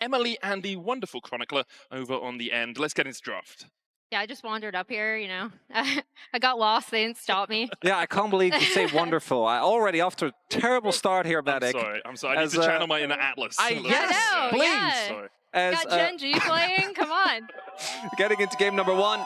Emily and the wonderful chronicler over on the end. Let's get into draft. Yeah, I just wandered up here, you know. I got lost. They didn't stop me. Yeah, I can't believe you say wonderful. I already off to a terrible start here, Medic. I'm sorry. I need to channel my inner Atlas. Yes, please. Yeah. Sorry. Got Gen.G playing? Come on. Getting into game number 1.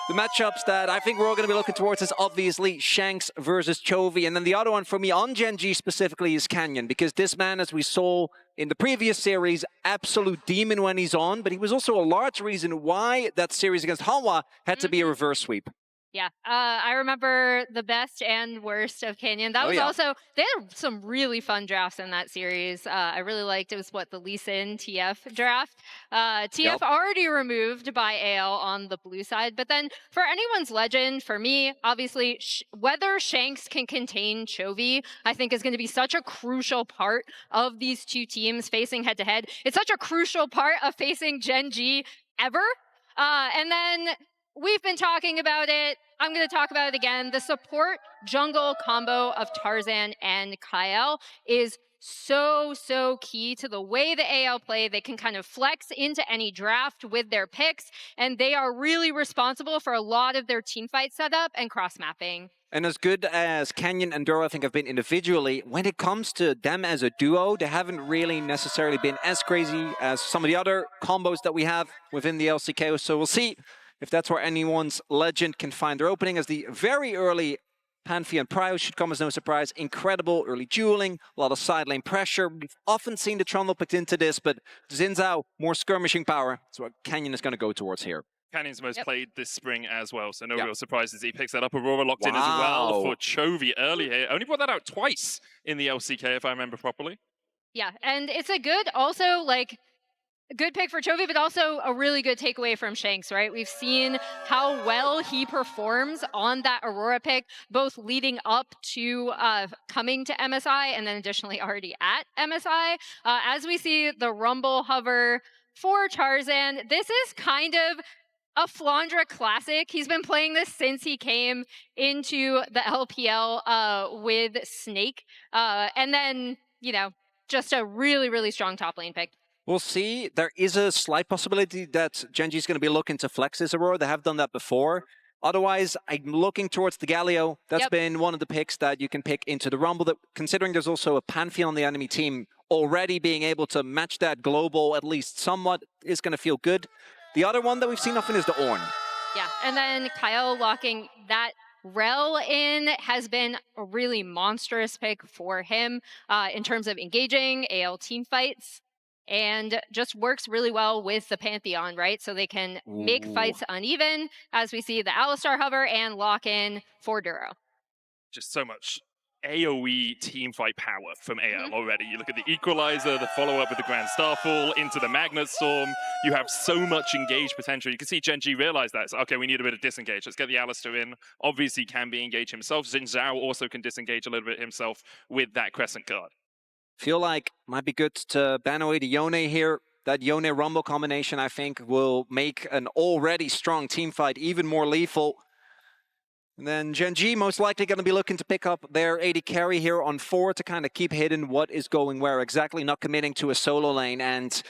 The matchups that I think we're all going to be looking towards is obviously Shanks versus Chovy. And then the other one for me on Gen.G specifically is Canyon, because this man, as we saw in the previous series, absolute demon when he's on, but he was also a large reason why that series against Hanwha had to be a reverse sweep. Yeah, I remember the best and worst of Canyon. That was also, they had some really fun drafts in that series. I really liked, it was the Lee Sin TF draft. TF already removed by AL on the blue side, but then for anyone's legend, for me, obviously, whether Shanks can contain Chovy, I think is going to be such a crucial part of these two teams facing head to head. It's such a crucial part of facing Gen.G ever. And then we've been talking about it. I'm going to talk about it again. The support jungle combo of Tarzan and Kyle is so key to the way the AL play. They can kind of flex into any draft with their picks, and they are really responsible for a lot of their teamfight setup and cross-mapping. And as good as Canyon and Duro I think have been individually, when it comes to them as a duo, they haven't really necessarily been as crazy as some of the other combos that we have within the LCK. So we'll see if that's where anyone's legend can find their opening, as the very early Pantheon Prio should come as no surprise. Incredible early dueling, a lot of side lane pressure. We've often seen the Trundle picked into this, but Xin Zhao, more skirmishing power. That's what Canyon is going to go towards here. Canyon's most played this spring as well, so no real surprises. He picks that up. Aurora locked in as well for Chovy early here. Only brought that out twice in the LCK, if I remember properly. Yeah, and it's a good, also, good pick for Chovy, but also a really good takeaway from Shanks, right? We've seen how well he performs on that Aurora pick, both leading up to coming to MSI and then additionally already at MSI. As we see the Rumble hover for Tarzan, this is kind of a Flandra classic. He's been playing this since he came into the LPL with Snake. And then, just a really strong top lane pick. We'll see. There is a slight possibility that Gen.G is going to be looking to flex his Aurora. They have done that before. Otherwise, I'm looking towards the Galio. That's been one of the picks that you can pick into the Rumble. That, considering there's also a Pantheon on the enemy team, already being able to match that global at least somewhat is going to feel good. The other one that we've seen often is the Ornn. Yeah, and then Kyle locking that Rel in has been a really monstrous pick for him in terms of engaging AL team fights. And just works really well with the Pantheon, right? So they can make fights uneven, as we see the Alistar hover and lock in for Duro. Just so much AoE teamfight power from AL already. You look at the Equalizer, the follow-up with the Grand Starfall, into the Magnet Storm. You have so much engaged potential. You can see Gen.G realize that. So, okay, we need a bit of disengage. Let's get the Alistar in. Obviously, can be engaged himself. Xin Zhao also can disengage a little bit himself with that Crescent Guard. Feel like might be good to ban away the Yone here. That Yone Rumble combination, I think, will make an already strong team fight even more lethal. And then Gen.G most likely going to be looking to pick up their AD carry here on 4 to kind of keep hidden what is going where exactly, not committing to a solo lane and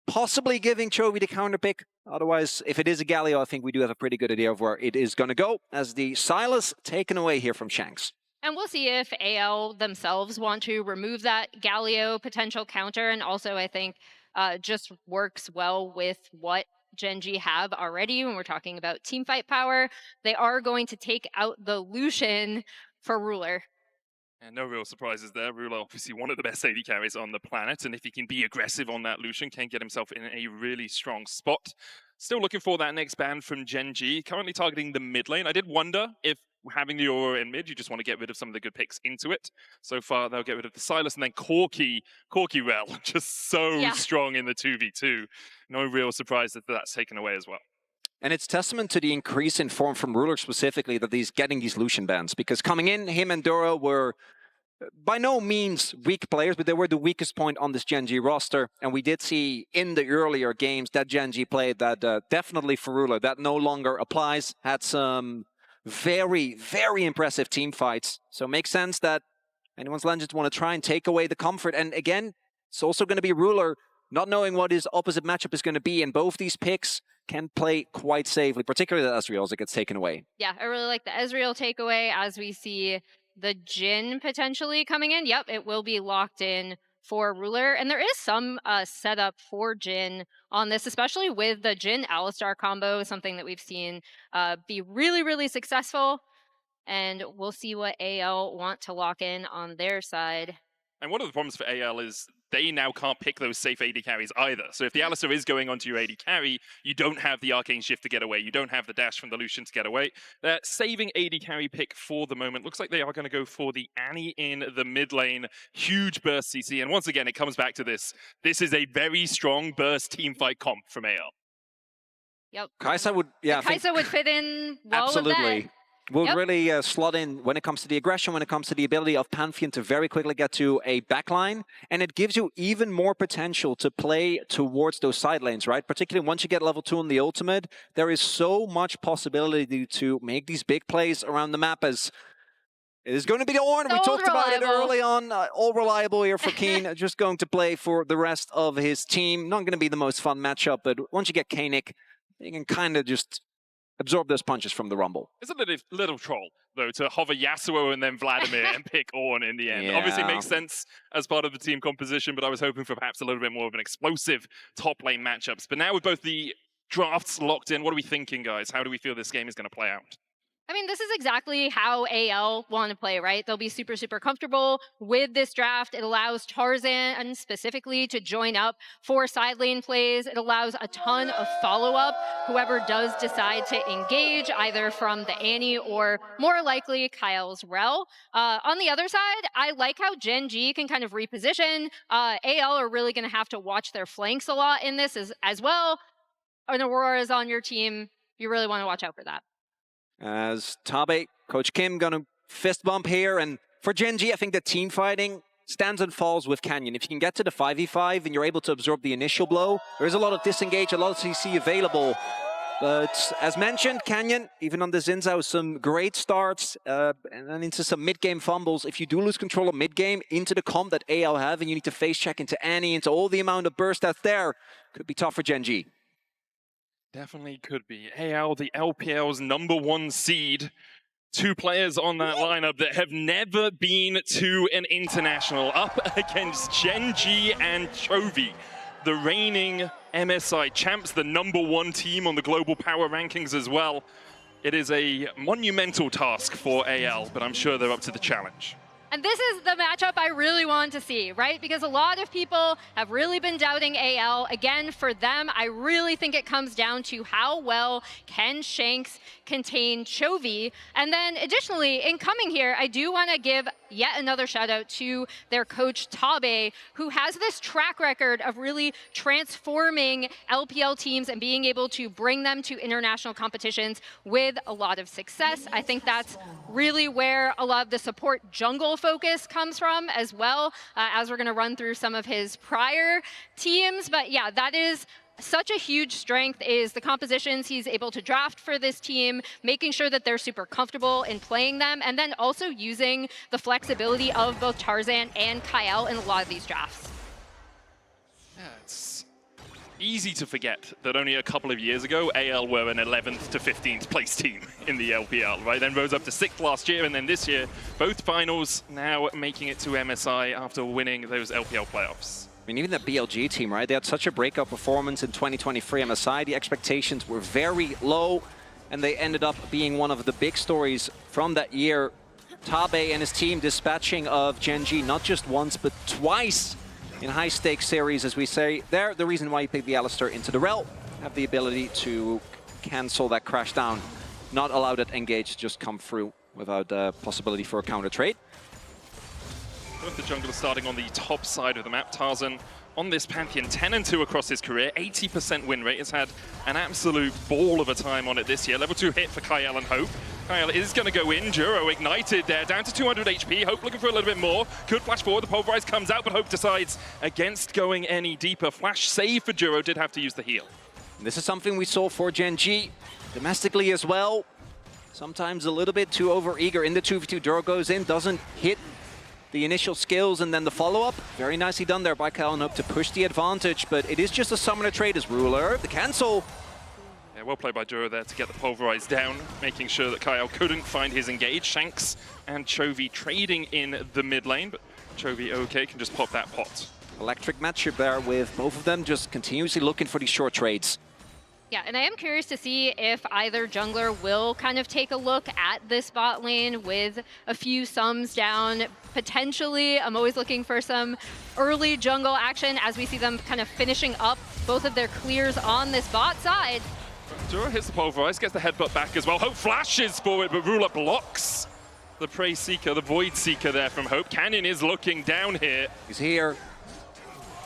possibly giving Chovy the counter pick. Otherwise, if it is a Galio, I think we do have a pretty good idea of where it is going to go, as the Sylas taken away here from Shanks. And we'll see if AL themselves want to remove that Galio potential counter. And also, I think, just works well with what Gen.G have already when we're talking about teamfight power. They are going to take out the Lucian for Ruler. And no real surprises there. Ruler, obviously one of the best AD carries on the planet. And if he can be aggressive on that Lucian, can get himself in a really strong spot. Still looking for that next ban from Gen.G. Currently targeting the mid lane. I did wonder if having the Aurora in mid, you just want to get rid of some of the good picks into it. So far, they'll get rid of the Sylas, and then Corki Rel, just so strong in the 2v2. No real surprise that that's taken away as well. And it's testament to the increase in form from Ruler specifically that he's getting these Lucian bans. Because coming in, him and Duro were by no means weak players, but they were the weakest point on this Gen.G roster. And we did see in the earlier games that Gen.G played that definitely for Ruler, that no longer applies. Had some very impressive team fights. So it makes sense that anyone's legends want to try and take away the comfort. And again, It's also going to be Ruler, not knowing what his opposite matchup is going to be, and both these picks can play quite safely, particularly the Ezreal as it gets taken away. Yeah, I really like the Ezreal takeaway as we see the Jhin potentially coming in. Yep, it will be locked in for Ruler. And there is some setup for Jhin on this, especially with the Jhin Alistar combo, something that we've seen be really, really successful. And we'll see what AL want to lock in on their side. And one of the problems for AL is they now can't pick those safe AD carries either. So if the Alistar is going onto your AD carry, you don't have the Arcane Shift to get away. You don't have the dash from the Lucian to get away. They're saving AD carry pick for the moment. Looks like they are going to go for the Annie in the mid lane. Huge burst CC. And once again, it comes back to this. This is a very strong burst teamfight comp from AL. Yep. Kai'Sa would, yeah, Kai'Sa would fit in well with that. absolutely. Will really slot in when it comes to the aggression, when it comes to the ability of Pantheon to very quickly get to a backline. And it gives you even more potential to play towards those side lanes, right? Particularly once you get level 2 on the ultimate, there is so much possibility to make these big plays around the map as it is going to be the Ornn. We talked about it early on. All reliable here for Keen. Just going to play for the rest of his team. Not going to be the most fun matchup, but once you get Koenig, you can kind of just absorb those punches from the Rumble. It's a little troll, though, to hover Yasuo and then Vladimir and pick Ornn in the end. Yeah. Obviously makes sense as part of the team composition, but I was hoping for perhaps a little bit more of an explosive top lane matchups. But now with both the drafts locked in, what are we thinking, guys? How do we feel this game is going to play out? I mean, this is exactly how AL want to play, right? They'll be super, super comfortable with this draft. It allows Tarzan specifically to join up for side lane plays. It allows a ton of follow-up. Whoever does decide to engage, either from the Annie or more likely Kyle's Rel. On the other side, I like how Gen.G can kind of reposition. AL are really going to have to watch their flanks a lot in this as well. An Aurora is on your team. You really want to watch out for that. As Tabe, Coach Kim gonna fist bump here, and for Gen.G, I think that team fighting stands and falls with Canyon. If you can get to the 5v5 and you're able to absorb the initial blow, there's a lot of disengage, a lot of CC available. But as mentioned, Canyon, even on the Zinzao, some great starts and then into some mid-game fumbles. If you do lose control of mid-game into the comp that AL have, and you need to face check into Annie, into all the amount of burst that's there, could be tough for Gen.G. Definitely could be. AL, the LPL's #1 seed. 2 players on that lineup that have never been to an international, up against Gen.G and Chovy, the reigning MSI champs, the #1 team on the global power rankings as well. It is a monumental task for AL, but I'm sure they're up to the challenge. And this is the matchup I really want to see, right? Because a lot of people have really been doubting AL. Again, for them, I really think it comes down to how well can Shanks contain Chovy. And then additionally, in coming here, I do want to give yet another shout out to their coach Tabe, who has this track record of really transforming LPL teams and being able to bring them to international competitions with a lot of success. I think that's really where a lot of the support jungle focus comes from as well, as we're going to run through some of his prior teams. But yeah, that is such a huge strength, is the compositions he's able to draft for this team, making sure that they're super comfortable in playing them, and then also using the flexibility of both Tarzan and Kyle in a lot of these drafts. Yeah, it's easy to forget that only a couple of years ago, AL were an 11th to 15th place team in the LPL, right? Then rose up to 6th last year, and then this year, both finals now making it to MSI after winning those LPL playoffs. I mean, even the BLG team, right? They had such a breakout performance in 2023 MSI. The expectations were very low, and they ended up being one of the big stories from that year. Tabe and his team dispatching of Gen.G not just once, but twice in high-stakes series, as we say. They're the reason why you pick the Alistar into the Rel. Have the ability to cancel that crash down, not allow that engage to just come through without the possibility for a counter trade. Both the junglers starting on the top side of the map. Tarzan on this Pantheon, 10-2 across his career, 80% win rate. Has had an absolute ball of a time on it this year. Level 2 hit for Kyle and Hope. Kyle is going to go in. Juro ignited there, down to 200 HP. Hope looking for a little bit more. Could flash forward. The Pulverize comes out, but Hope decides against going any deeper. Flash save for Juro, did have to use the heal. This is something we saw for Gen.G domestically as well. Sometimes a little bit too over-eager in the 2v2. Juro goes in, doesn't hit the initial skills and then the follow-up. Very nicely done there by Kyle Nope to push the advantage, but it is just a summoner trade as Ruler. The cancel. Yeah, well played by Duro there to get the Pulverize down, making sure that Kyle couldn't find his engage. Shanks and Chovy trading in the mid lane, but Chovy okay can just pop that pot. Electric matchup there with both of them just continuously looking for these short trades. Yeah, and I am curious to see if either jungler will kind of take a look at this bot lane with a few sums down. Potentially, I'm always looking for some early jungle action as we see them kind of finishing up both of their clears on this bot side. Duro hits the Pulverize, gets the headbutt back as well. Hope flashes forward, but Ruler blocks the Prey Seeker, the Void Seeker there from Hope. Canyon is looking down here. He's here.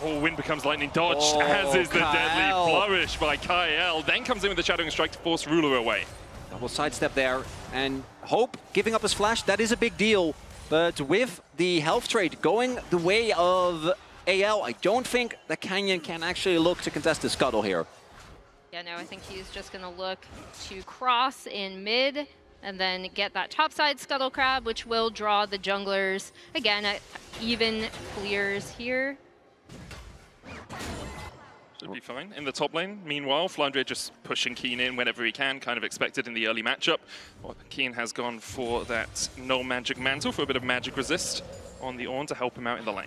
Oh, wind becomes lightning dodged, as is the deadly flourish by Kyle. Then comes in with the Shadowing Strike to force Ruler away. Double sidestep there, and Hope giving up his flash, that is a big deal. But with the health trade going the way of AL, I don't think that Canyon can actually look to contest the scuttle here. Yeah, no, I think he's just going to look to cross in mid and then get that topside Scuttle Crab, which will draw the junglers. Again, even clears here. Should be fine. In the top lane, meanwhile, Flandre just pushing Keen in whenever he can, kind of expected in the early matchup. Well, Keen has gone for that no magic mantle for a bit of magic resist on the Ornn to help him out in the lane.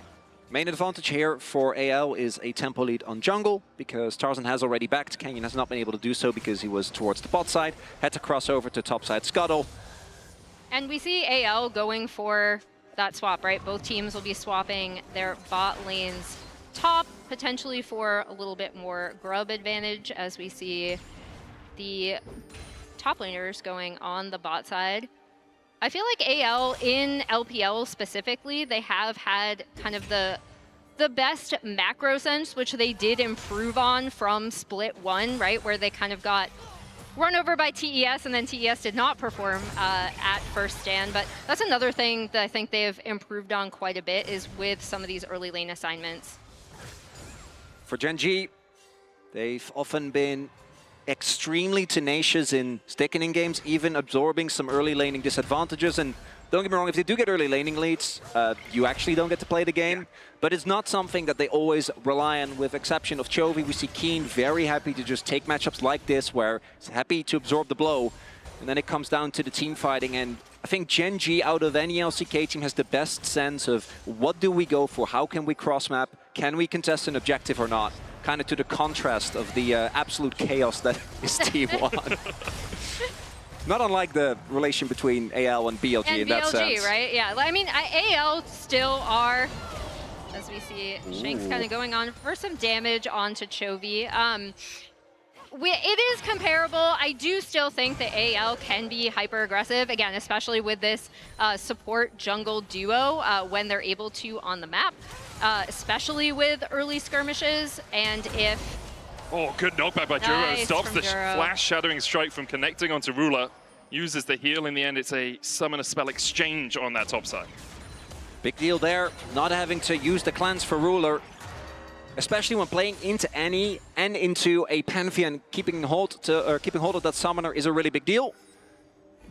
Main advantage here for AL is a tempo lead on jungle, because Tarzan has already backed. Canyon has not been able to do so because he was towards the bot side. Had to cross over to top side Scuttle. And we see AL going for that swap, right? Both teams will be swapping their bot lanes top, potentially for a little bit more grub advantage, as we see the top laners going on the bot side. I feel like AL in LPL specifically, they have had kind of the best macro sense, which they did improve on from Split 1, right? Where they kind of got run over by TES, and then TES did not perform at first stand. But that's another thing that I think they've improved on quite a bit, is with some of these early lane assignments. For Gen.G, they've often been extremely tenacious in sticking in games, even absorbing some early laning disadvantages. And don't get me wrong, if they do get early laning leads, you actually don't get to play the game. But it's not something that they always rely on, with exception of Chovy. We see Keen very happy to just take matchups like this, where he's happy to absorb the blow. And then it comes down to the team fighting. And I think Gen.G, out of any LCK team, has the best sense of what do we go for? How can we cross-map? Can we contest an objective or not? Kind of to the contrast of the absolute chaos that is T1. Not unlike the relation between AL and BLG and in BLG, that sense. Right? Yeah, I mean, AL still are, as we see Shanks kind of going on for some damage onto Chovy. It is comparable. I do still think that AL can be hyper aggressive, again, especially with this support jungle duo when they're able to on the map, especially with early skirmishes. And if... Oh, good knockback by Duro. Nice Stops the Duro. flash Shadowing Strike from connecting onto Ruler. Uses the heal. In the end, it's a summon a spell exchange on that top side. Big deal there, not having to use the cleanse for Ruler. Especially when playing into any and into a Pantheon, keeping hold of that summoner is a really big deal.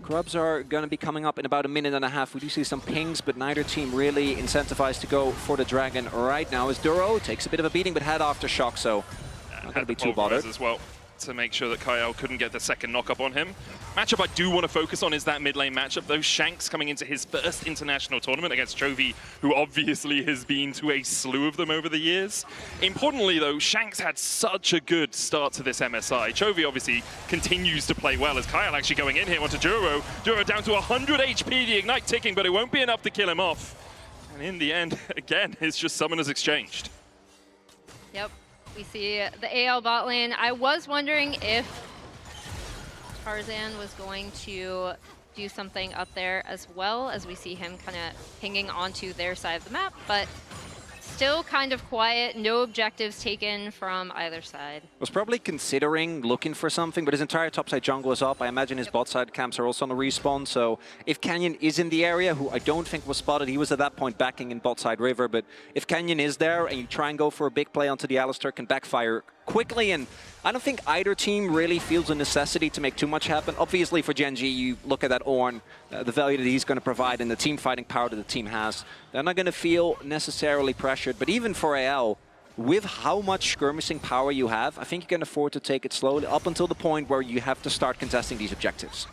Grubs are going to be coming up in about a minute and a half. We do see some pings, but neither team really incentivized to go for the dragon right now, as Duro takes a bit of a beating, but had aftershock, so not going to be too bothered. As well, to make sure that Kyle couldn't get the second knock up on him. Matchup I do want to focus on is that mid lane matchup. Those Shanks coming into his first international tournament against Chovy, who obviously has been to a slew of them over the years. Importantly though, Shanks had such a good start to this MSI. Chovy obviously continues to play well, as Kyle actually going in here onto Duro. Duro down to 100 HP, the Ignite ticking, but it won't be enough to kill him off. And in the end, again, it's just summoners exchanged. Yep, we see the AL bot lane. I was wondering if Tarzan was going to do something up there as well, as we see him kind of pinging onto their side of the map, but still kind of quiet, no objectives taken from either side. Was probably considering looking for something, but his entire topside jungle is up. I imagine his bot side camps are also on the respawn, so if Canyon is in the area, who I don't think was spotted, he was at that point backing in bot side river, but if Canyon is there and you try and go for a big play onto the Alistar, can backfire quickly, and I don't think either team really feels a necessity to make too much happen. Obviously, for Gen.G, you look at that Ornn, the value that he's going to provide and the team fighting power that the team has. They're not going to feel necessarily pressured, but even for AL, with how much skirmishing power you have, I think you can afford to take it slowly up until the point where you have to start contesting these objectives.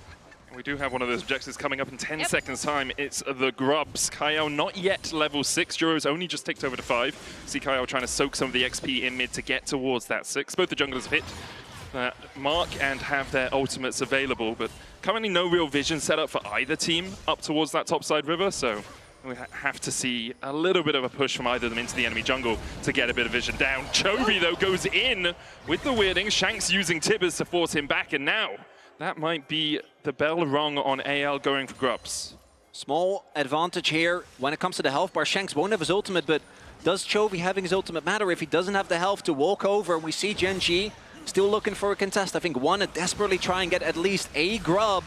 We do have one of those objectives coming up in 10 seconds time. It's the Grubs. Kyle not yet level 6. Juro's only just ticked over to 5. See Kyle trying to soak some of the XP in mid to get towards that 6. Both the junglers have hit mark and have their ultimates available, but currently no real vision set up for either team up towards that topside river, so we have to see a little bit of a push from either of them into the enemy jungle to get a bit of vision down. Chovy, though, goes in with the weirding. Shanks using Tibbers to force him back, and now that might be the bell rung on AL going for Grubs. Small advantage here when it comes to the health bar. Shanks won't have his ultimate, but does Chovy having his ultimate matter if he doesn't have the health to walk over? We see Gen.G still looking for a contest. I think wanna desperately try and get at least a grub.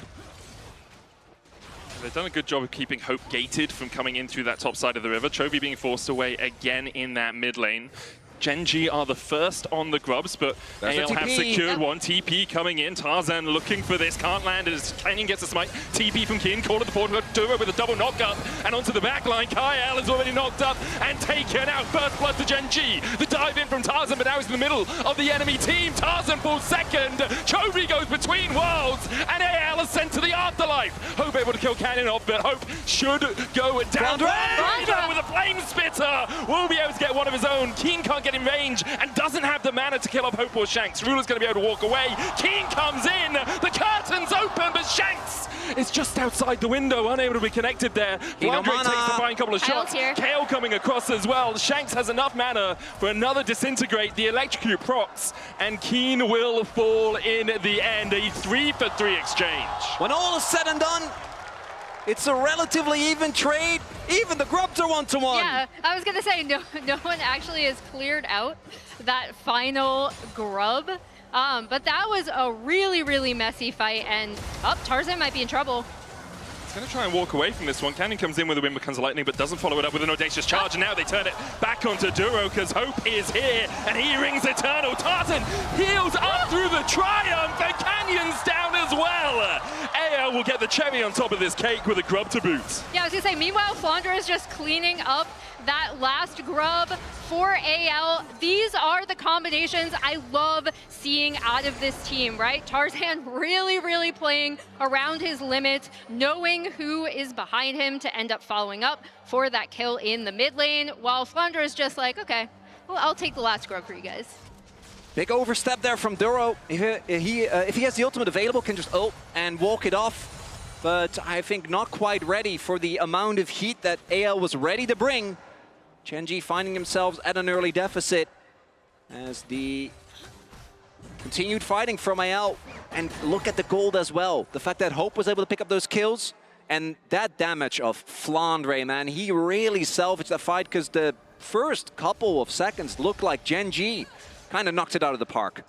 They've done a good job of keeping Hope gated from coming in through that top side of the river. Chovy being forced away again in that mid lane. Gen.G are the first on the Grubs, but AL have secured one. TP coming in. Tarzan looking for this. Can't land as Canyon gets a smite. TP from Kin. Call at the board. Duro with a double knockup. And onto the back line. Kyle is already knocked up and taken out. First blood to Gen.G. The dive in from Tarzan, but now he's in the middle of the enemy team. Tarzan falls second. Chovy goes between worlds. And AL is sent to the afterlife. Hope able to kill Canyon off, but Hope should go down. Flandra with a flame spitter will be able to get one of his own. Keen can't get in range and doesn't have the mana to kill off Hope or Shanks. Ruler's going to be able to walk away. Keen comes in. The curtain's open, but Shanks is just outside the window, unable to be connected there. Flandre takes the fine couple of shots. Kale coming across as well. Shanks has enough mana for another disintegrate. The electrocute procs, and Keen will fall in the end. A 3-for-3 exchange. When all is said and done, it's a relatively even trade. Even the Grubs are 1-1. Yeah, I was gonna say no one actually has cleared out that final grub. But that was a really, really messy fight, and Tarzan might be in trouble. He's going to try and walk away from this one. Canyon comes in with a wind becomes lightning, but doesn't follow it up with an audacious charge. And now they turn it back onto Duro because Hope is here, and he rings eternal. Tarzan heals up through the triumph, and Canyon's down as well. AL will get the cherry on top of this cake with a grub to boot. Yeah, I was going to say, meanwhile, Flandra is just cleaning up that last grub for AL. These are the combinations I love seeing out of this team, right? Tarzan really, really playing around his limit, knowing who is behind him to end up following up for that kill in the mid lane, while Flandra is just like, okay, well, I'll take the last grub for you guys. Big overstep there from Duro. If he has the ultimate available, can just ult and walk it off. But I think not quite ready for the amount of heat that AL was ready to bring. Gen.G finding themselves at an early deficit as the continued fighting from AL. And look at the gold as well. The fact that Hope was able to pick up those kills and that damage of Flandre, man. He really salvaged that fight because the first couple of seconds looked like Gen.G kind of knocked it out of the park.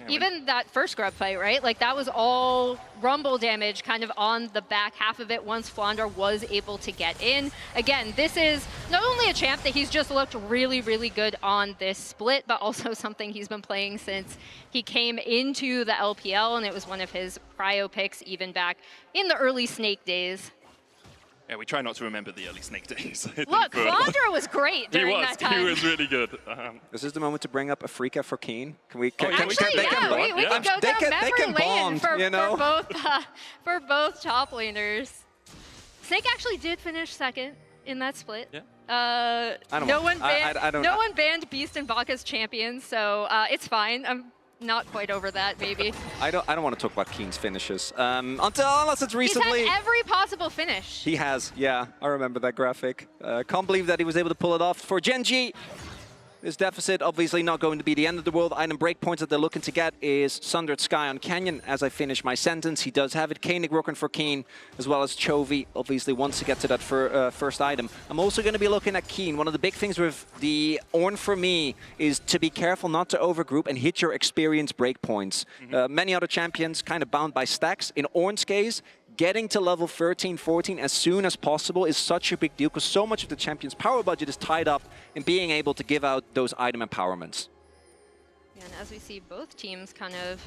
Even that first grub fight, right? Like that was all rumble damage kind of on the back half of it once Flandre was able to get in. Again, this is not only a champ that he's just looked really, really good on this split, but also something he's been playing since he came into the LPL, and it was one of his prio picks even back in the early Snake days. Yeah, we try not to remember the early Snake days. Look, Flandre was great during that time. He was really good. This is the moment to bring up Afrika for Keen. Can we? Actually, we can go down memory lane for both top laners. Snake actually did finish second in that split. Yeah. No one banned Beast and Baka as champions, so it's fine. I'm not quite over that, maybe. I don't want to talk about Keen's finishes. Unless it's recently. He's had every possible finish. He has, yeah. I remember that graphic. Can't believe that he was able to pull it off. For Gen.G, this deficit obviously not going to be the end of the world. Item breakpoints that they're looking to get is Sundered Sky on Canyon. As I finish my sentence, he does have it. Koenig working for Keen, as well as Chovy, obviously wants to get to that first item. I'm also going to be looking at Keen. One of the big things with the Ornn for me is to be careful not to overgroup and hit your experience breakpoints. Many other champions kind of bound by stacks. In Ornn's case, getting to level 13, 14 as soon as possible is such a big deal because so much of the champion's power budget is tied up in being able to give out those item empowerments. And as we see both teams kind of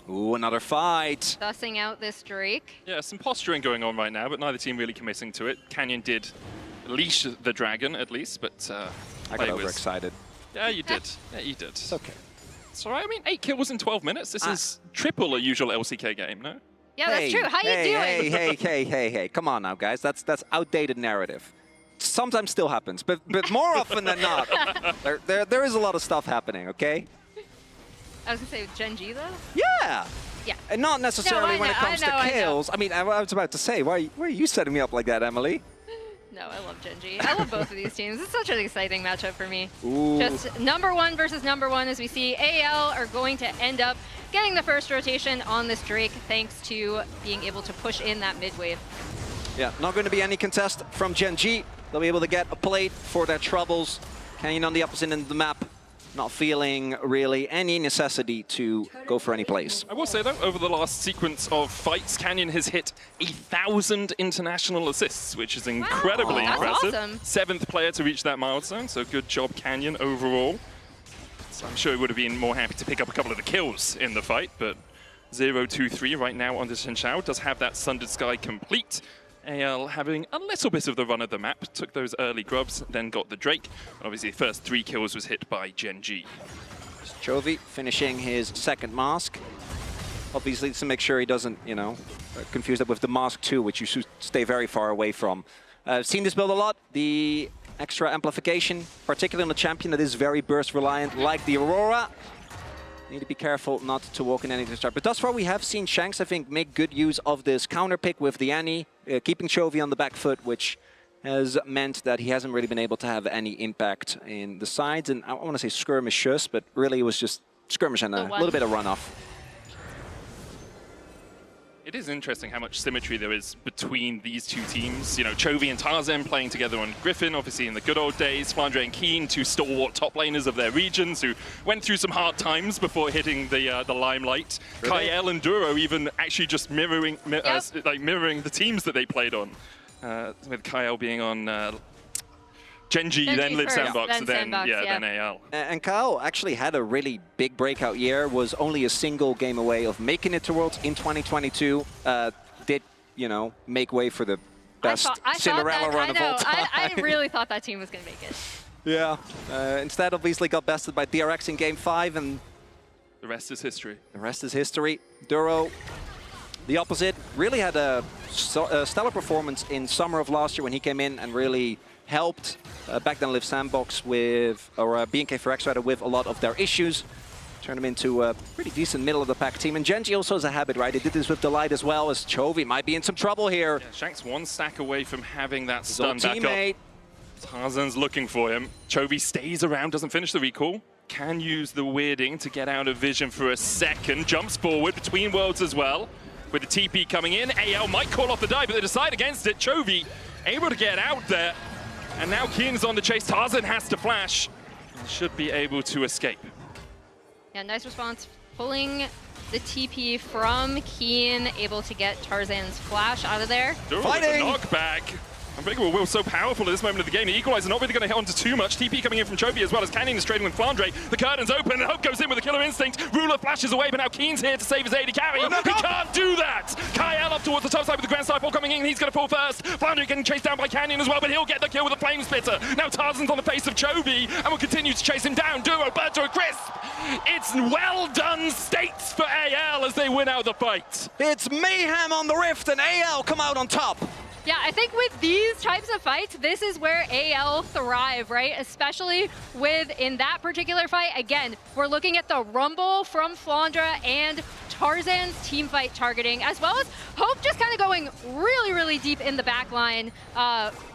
Ooh, another fight. sussing out this Drake. Yeah, some posturing going on right now, but neither team really committing to it. Canyon did leash the dragon, at least, but I got overexcited. Yeah, you did. Yeah, you did. It's okay. It's all right. I mean, 8 kills in 12 minutes. This is triple a usual LCK game, no? Yeah, that's true. How you doing? Hey, come on now, guys. That's outdated narrative. Sometimes still happens, but more often than not, there is a lot of stuff happening, okay? I was going to say Gen.G, though? Yeah. Yeah. And not necessarily when it comes to kills. I mean, I was about to say, why are you setting me up like that, Emily? No, I love Gen.G. I love both of these teams. It's such an exciting matchup for me. Ooh. Just #1 versus #1 as we see AL are going to end up getting the first rotation on this Drake thanks to being able to push in that mid wave. Yeah, not going to be any contest from Gen.G. They'll be able to get a plate for their troubles. Canyon on the opposite end of the map, not feeling really any necessity to go for any plays. I will say, though, over the last sequence of fights, Canyon has hit 1,000 international assists, which is incredibly impressive. Awesome. 7th player to reach that milestone, so good job, Canyon, overall. So I'm sure he would have been more happy to pick up a couple of the kills in the fight, but 0-2-3 right now on the Shenshao does have that Sundered Sky complete. AL having a little bit of the run of the map, took those early grubs, then got the Drake. And obviously, the first 3 kills was hit by Gen.G. Chovy finishing his second mask. Obviously, to make sure he doesn't, you know, confuse that with the mask 2, which you should stay very far away from. I've seen this build a lot. The extra amplification, particularly on the champion that is very burst reliant, like the Aurora. Need to be careful not to walk in any distract. But thus far, we have seen Shanks, I think, make good use of this counter pick with the Annie, keeping Chovy on the back foot, which has meant that he hasn't really been able to have any impact in the sides. And I want to say skirmishes, but really it was just skirmish and a little bit of runoff. It is interesting how much symmetry there is between these two teams. You know, Chovy and Tarzan playing together on Griffin, obviously in the good old days. Flandre and Keen, 2 stalwart top laners of their regions who went through some hard times before hitting the limelight. Really? Kyle and Duro even actually just mirroring the teams that they played on. With Kyle being on Gen.G, then Live Sandbox, then AL. And Kyle actually had a really big breakout year, was only a single game away of making it to Worlds in 2022. Did, you know, make way for the best Cinderella run of all time. I really thought that team was going to make it. Yeah. Instead, obviously, got bested by DRX in Game 5, and the rest is history. The rest is history. Duro, the opposite, really had a stellar performance in summer of last year when he came in and really helped back then Live Sandbox with, or BNK4X rather, with a lot of their issues. Turned them into a pretty decent middle-of-the-pack team. And Gen.G also has a habit, right? He did this with Delight as well, as Chovy might be in some trouble here. Yeah, Shanks 1 stack away from having that stun back teammate. up. Tarzan's looking for him. Chovy stays around, doesn't finish the recall. Can use the weirding to get out of vision for a second. Jumps forward between worlds as well. With the TP coming in, AL might call off the dive, but they decide against it. Chovy able to get out there. And now Keen's on the chase. Tarzan has to flash. And should be able to escape. Yeah, nice response. Pulling the TP from Keen, able to get Tarzan's flash out of there. Fighting! Knockback. Unbreakable Will so powerful at this moment of the game. The Equalizer not really going to hit onto too much. TP coming in from Chovy as well as Canyon is trading with Flandre. The curtain's open and Hope goes in with a killer instinct. Ruler flashes away, but now Keen's here to save his AD carry. He can't do that! Kyle up towards the top side with the Grand Skyfall coming in. He's going to fall first. Flandre getting chased down by Canyon as well, but he'll get the kill with a Flame Spitter. Now Tarzan's on the face of Chovy and will continue to chase him down. Duro, bird to a crisp. It's well done states for AL as they win out the fight. It's mayhem on the Rift and AL come out on top. Yeah, I think with these types of fights, this is where AL thrive, right? Especially with, in that particular fight, again, we're looking at the rumble from Flandre and Tarzan's team fight targeting, as well as Hope just kind of going really, really deep in the back line,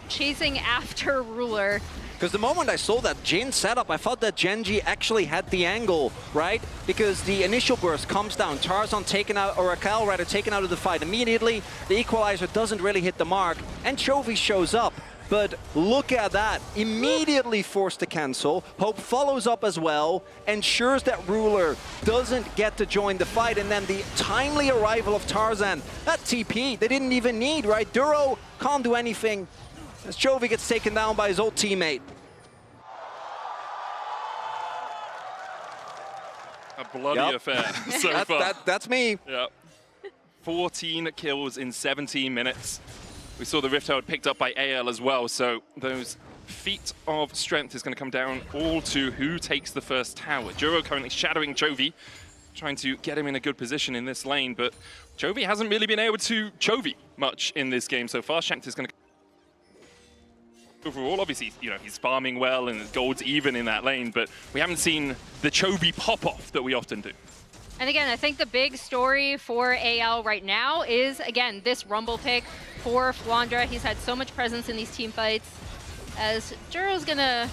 chasing after Ruler. Because the moment I saw that Jin setup, I thought that Gen.G actually had the angle, right? Because the initial burst comes down, Tarzan taken out, or Akal rather, taken out of the fight immediately. The Equalizer doesn't really hit the mark, and Chovy shows up. But look at that, immediately forced to cancel. Hope follows up as well, ensures that Ruler doesn't get to join the fight, and then the timely arrival of Tarzan. That TP, they didn't even need, right? Duro can't do anything as Chovy gets taken down by his old teammate. A bloody affair so far. That's me. Yeah. 14 kills in 17 minutes. We saw the Rift Herald picked up by AL as well, so those feat of strength is going to come down all to who takes the first tower. Juro currently shadowing Chovy, trying to get him in a good position in this lane, but Chovy hasn't really been able to Chovy much in this game so far. Shankt is going to overall, obviously, you know, he's farming well and gold's even in that lane, but we haven't seen the Chovy pop-off that we often do. And again, I think the big story for AL right now is, again, this Rumble pick for Flandre. He's had so much presence in these team fights. As Juro's gonna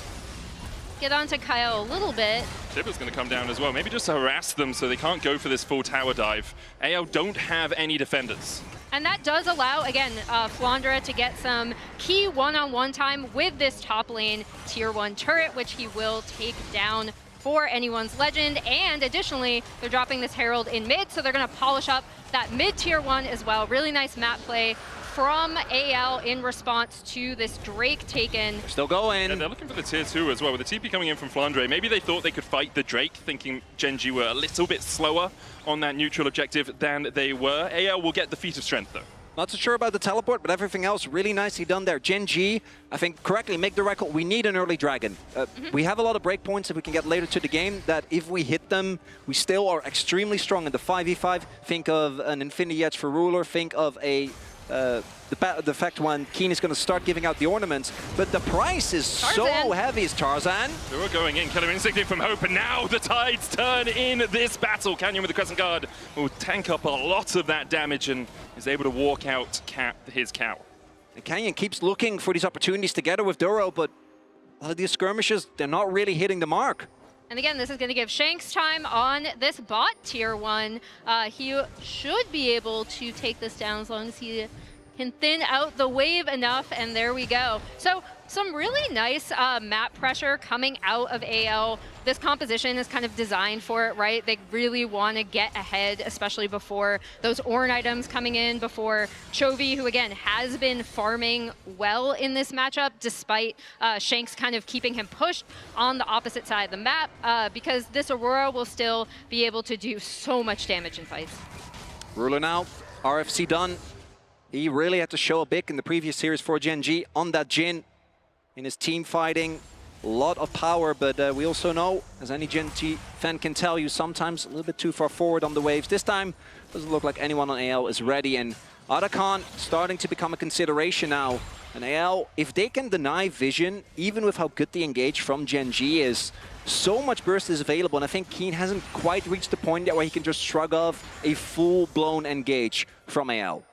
get onto Kyle a little bit. Tibber's gonna come down as well, maybe just to harass them so they can't go for this full tower dive. AL don't have any defenders. And that does allow, again, Flandre to get some key one-on-one time with this top lane tier 1 turret, which he will take down for anyone's legend. And additionally, they're dropping this Herald in mid, so they're gonna polish up that mid tier 1 as well. Really nice map play from AL in response to this Drake taken. They're still going. And they're looking for the tier 2 as well, with the TP coming in from Flandre. Maybe they thought they could fight the Drake, thinking Gen.G were a little bit slower on that neutral objective than they were. AL will get the feat of strength, though. Not so sure about the teleport, but everything else really nicely done there. Gen.G, I think correctly make the record. We need an early dragon. We have a lot of breakpoints that we can get later to the game that if we hit them, we still are extremely strong in the 5v5. Think of an Infinity Edge for Ruler. Think of a the fact when Keen is going to start giving out the ornaments, but the price is so heavy as Tarzan. We're going in, Killer Instinct from Hope, and now the tides turn in this battle. Canyon with the Crescent Guard will tank up a lot of that damage and is able to walk out his cow. And Canyon keeps looking for these opportunities together with Duro, but these skirmishes, they're not really hitting the mark. And again, this is going to give Shanks time on this bot tier 1. He should be able to take this down as long as he can thin out the wave enough, and there we go. So some really nice map pressure coming out of AL. This composition is kind of designed for it, right? They really want to get ahead, especially before those Ornn items coming in, before Chovy, who again has been farming well in this matchup, despite Shanks kind of keeping him pushed on the opposite side of the map, because this Aurora will still be able to do so much damage in fights. Ruler now, RFC done. He really had to show a bit in the previous series for Gen.G on that Jhin. In his team fighting, a lot of power, but we also know, as any Gen.G fan can tell you, sometimes a little bit too far forward on the waves. This time, doesn't look like anyone on AL is ready, and Otacon starting to become a consideration now. And AL, if they can deny vision, even with how good the engage from Gen.G is, so much burst is available, and I think Keen hasn't quite reached the point yet where he can just shrug off a full-blown engage from AL.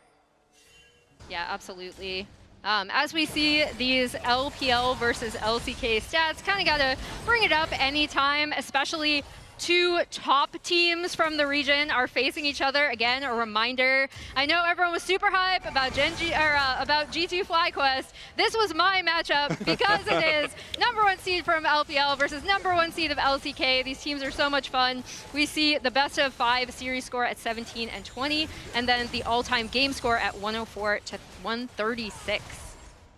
Yeah, absolutely. As we see these LPL versus LCK stats, kind of got to bring it up anytime, especially two top teams from the region are facing each other. Again, a reminder. I know everyone was super hype about Gen.G or about G2 FlyQuest. This was my matchup because it is #1 seed from LPL versus #1 seed of LCK. These teams are so much fun. We see the best of 5 series score at 17 and 20, and then the all-time game score at 104 to 136.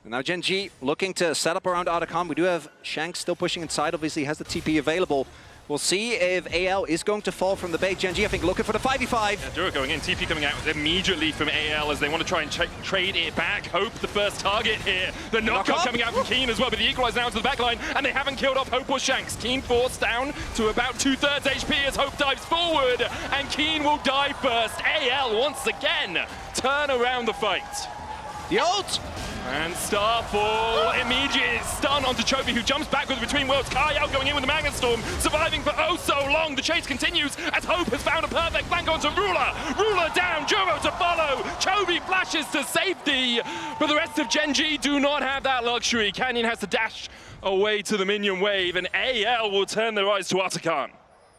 Now Gen.G looking to set up around Otacon. We do have Shanks still pushing inside. Obviously, he has the TP available. We'll see if AL is going to fall from the bait. Gen.G, I think, looking for the 5v5. Yeah, Duro going in, TP coming out immediately from AL as they want to try and trade it back. Hope the first target here. The knockup coming out from Keen as well, but the equalize now to the backline, and they haven't killed off Hope or Shanks. Keen forced down to about 2/3 HP as Hope dives forward, and Keen will die first. AL once again turn around the fight. The ult! And Starfall immediately stun onto Chovy, who jumps backwards between worlds. Kai out going in with the Magnet Storm, surviving for oh so long. The chase continues as Hope has found a perfect flank onto Ruler. Ruler down, Juro to follow. Chovy flashes to safety, but the rest of Gen.G do not have that luxury. Canyon has to dash away to the minion wave, and AL will turn their eyes to Otacon.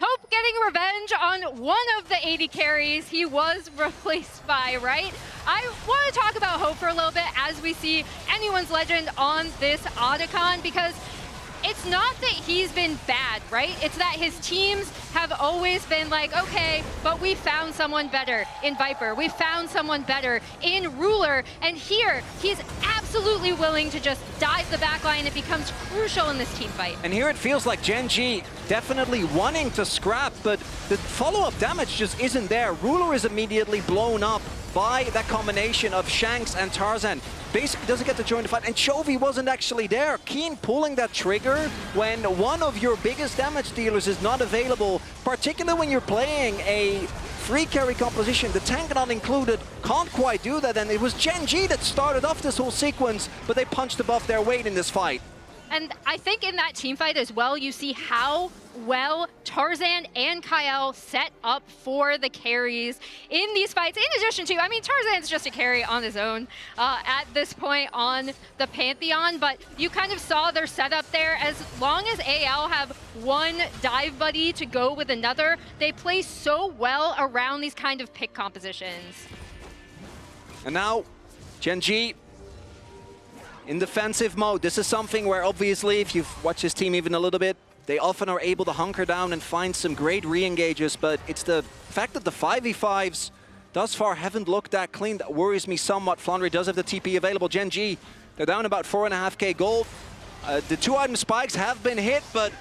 Hope getting revenge on one of the 80 carries he was replaced by, right? I want to talk about Hope for a little bit as we see anyone's legend on this Otacon, because it's not that he's been bad, right? It's that his teams have always been like, okay, but we found someone better in Viper. We found someone better in Ruler. And here, he's absolutely absolutely willing to just dive the backline. It becomes crucial in this team fight. And here it feels like Gen.G definitely wanting to scrap, but the follow-up damage just isn't there. Ruler is immediately blown up by that combination of Shanks and Tarzan. Basically doesn't get to join the fight, and Chovy wasn't actually there. Keen pulling that trigger when one of your biggest damage dealers is not available, particularly when you're playing a free carry composition, the tank not included, can't quite do that, and it was Gen.G that started off this whole sequence, but they punched above their weight in this fight. And I think in that team fight as well, you see how well Tarzan and Kyle set up for the carries in these fights. In addition to, I mean, Tarzan's just a carry on his own at this point on the Pantheon, but you kind of saw their setup there. As long as AL have one dive buddy to go with another, they play so well around these kind of pick compositions. And now, Gen.G in defensive mode. This is something where obviously, if you've watched this team even a little bit, they often are able to hunker down and find some great re-engages, but it's the fact that the 5v5s thus far haven't looked that clean that worries me somewhat. Flandre does have the TP available. Gen.G, they're down about 4.5k gold. The 2-item spikes have been hit, but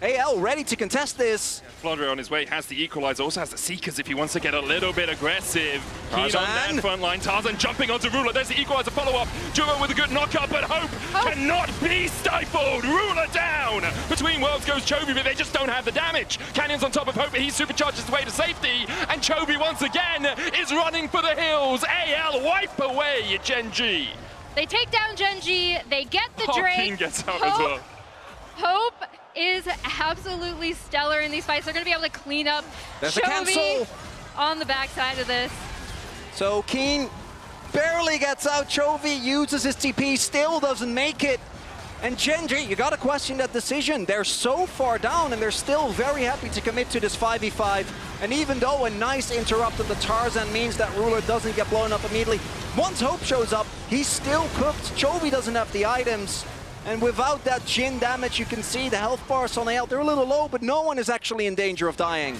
AL ready to contest this. Flandre on his way has the equalizer, also has the Seekers if he wants to get a little bit aggressive. Keen on that front line. Tarzan jumping onto Ruler. There's the equalizer follow-up. Juro with a good knockup, but Hope cannot be stifled. Ruler down. Between worlds goes Chovy, but they just don't have the damage. Canyon's on top of Hope, but he supercharges his way to safety. And Chovy once again is running for the hills. AL wipe away Gen.G. They take down Gen.G. They get the Drake. Keen gets out as well. Hope is absolutely stellar in these fights. They're going to be able to clean up Chovy on the backside of this. So Keen barely gets out. Chovy uses his TP, still doesn't make it. And Gen.G, you got to question that decision. They're so far down and they're still very happy to commit to this 5v5. And even though a nice interrupt of the Tarzan means that Ruler doesn't get blown up immediately, once Hope shows up, he's still cooked. Chovy doesn't have the items. And without that Jin damage, you can see the health bars on AL, they're a little low, but no one is actually in danger of dying.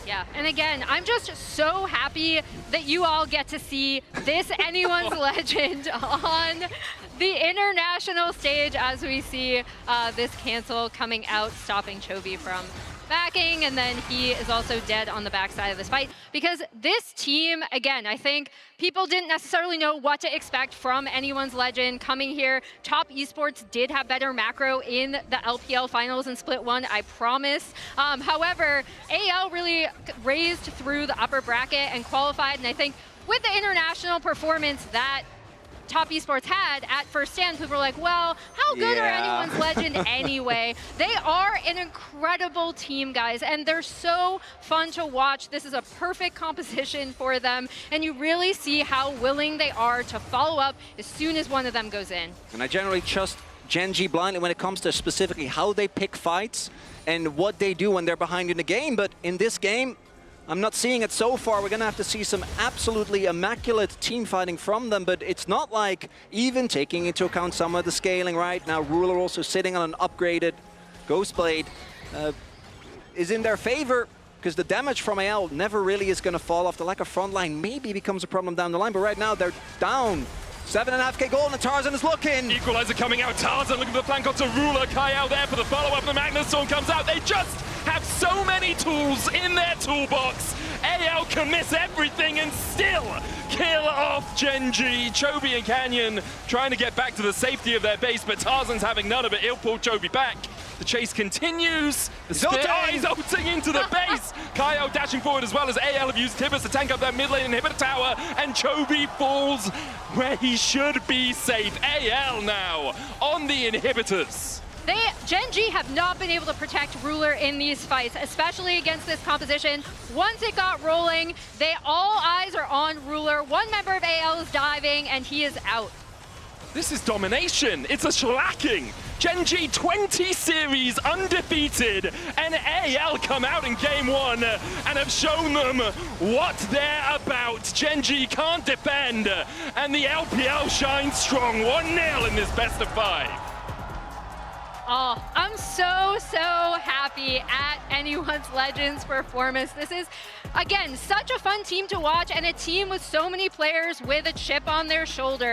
Yeah, and again, I'm just so happy that you all get to see this Anyone's Legend on the international stage as we see this cancel coming out, stopping Chovy from backing, and then he is also dead on the backside of this fight. Because this team, again, I think people didn't necessarily know what to expect from Anyone's Legend coming here. Top Esports did have better macro in the LPL finals in Split 1, I promise. However, AL really raised through the upper bracket and qualified, and I think with the international performance that Top Esports had at first stand, people were like, well, how good are Anyone's Legend anyway? They are an incredible team, guys, and they're so fun to watch. This is a perfect composition for them, and you really see how willing they are to follow up as soon as one of them goes in. And I generally trust Gen.G blindly when it comes to specifically how they pick fights and what they do when they're behind in the game, but in this game, I'm not seeing it so far. We're going to have to see some absolutely immaculate team fighting from them, but it's not like even taking into account some of the scaling right now. Ruler also sitting on an upgraded Ghostblade is in their favor because the damage from AL never really is going to fall off. The lack of frontline maybe becomes a problem down the line, but right now they're down. 7.5k gold and Tarzan is looking. Equalizer coming out. Tarzan looking for the flank onto Ruler. Kyle there for the follow-up. The Magnus Storm comes out. They just have so many tools in their toolbox. AL can miss everything and still kill off Gen.G. Chovy and Canyon trying to get back to the safety of their base, but Tarzan's having none of it. He'll pull Chovy back. The chase continues. The spear is ulting into the base. Kyle dashing forward as well as AL have used Tibbers to tank up their mid lane inhibitor tower, and Chovy falls where he should be safe. AL now on the inhibitors. Gen.G have not been able to protect Ruler in these fights, especially against this composition. Once it got rolling, all eyes are on Ruler. One member of AL is diving, and he is out. This is domination. It's a shellacking. Gen.G 20 series undefeated, and AL come out in game 1 and have shown them what they're about. Gen.G can't defend, and the LPL shines strong. 1-0 in this best of 5. Oh, I'm so happy at Anyone's Legends performance. This is, again, such a fun team to watch and a team with so many players with a chip on their shoulder.